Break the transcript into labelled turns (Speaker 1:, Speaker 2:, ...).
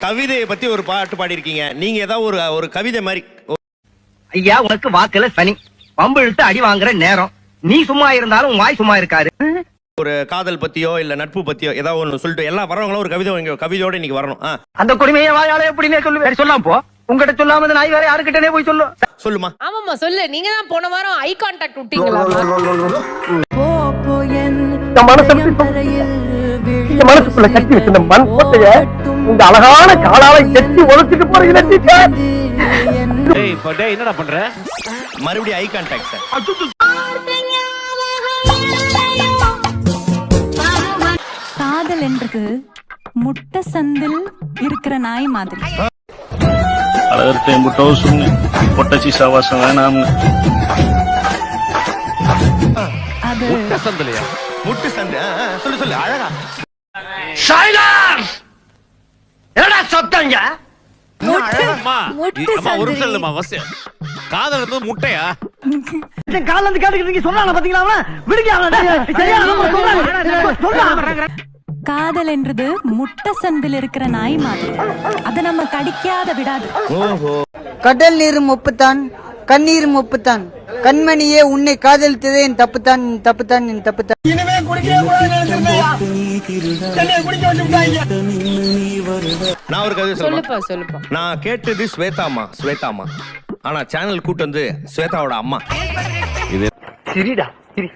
Speaker 1: கவிதையை பத்தி ஒரு பாட்டு பாடியிருக்கீங்க. நீங்க ஏதாவது ஒரு கவிதை மாதிரி.
Speaker 2: ஐயா, உனக்கு வாக்குல சனி பம்பு இழுத்து அடி வாங்குற நேரம். நீ சும்மா இருந்தாலும் வாய் சும்மா இருக்காரு.
Speaker 1: ஒரு காதல் பத்தியோ இல்ல நட்பு பத்தியோ ஏதாவது ஒண்ணு சொல்லிட்டு எல்லா வரவங்களும் ஒரு கவிதையோட இன்னைக்கு வரணும்.
Speaker 2: அந்த கொடுமையை வாயால எப்படினே சொல்லு. சொல்லாம் போ. உங்ககிட்ட சொல்லாம நாய் வேற யாருக்கிட்டனே போய் சொல்லு. சொல்லுமா.
Speaker 3: ஆமாமா சொல்லு. நீங்க தான் போன வாரம் ஐ கான்டாக்ட் விட்டீங்களா?
Speaker 2: மனசுக்குள்ள கட்டி வச்சிருந்த மண் கோட்டைய இந்த அழகான காலால கட்டி ஒழிச்சிட்டு போறீங்க.
Speaker 1: என்னடா பண்ற? மறுபடியும் ஐ கான்டாக்ட் சார்.
Speaker 4: காதல் என்றது முட்டை சந்தில் இருக்கிற நாய் மாதிரி.
Speaker 5: அழகர்கிட்ட முட்டோ சுண்ணு பொட்டச்சி சாவாசம் வேணாம்னு.
Speaker 4: அது
Speaker 1: முட்டை சந்திலையா? முட்டு சந்து. சொல்லு அழகா.
Speaker 2: என்னடா சத்தங்க?
Speaker 5: காதல் முட்டையா?
Speaker 2: கால கேட்டுக்கிட்டு சொன்னாங்க பாத்தீங்களா?
Speaker 4: காதல் என்றது முட்டை சந்தில் இருக்கிற நாய் மாதிரி. அதை நம்ம கடிக்காத விடாது.
Speaker 6: கடல் நீரும் உப்புத்தான், கண்ணீரும் உப்புத்தான். கண்மணியே, உன்னை காதலித்ததே என் தப்புத்தான், தப்புத்தான், என் தப்புத்தான்.
Speaker 1: நான் ஒரு கவிதை
Speaker 3: சொல்லுப்பா.
Speaker 1: நான் கேட்டது ஸ்வேதாமா. ஆனா சேனல் கூட்டு வந்து ஸ்வேதாவோட அம்மா.
Speaker 2: சிரிடா சிரி.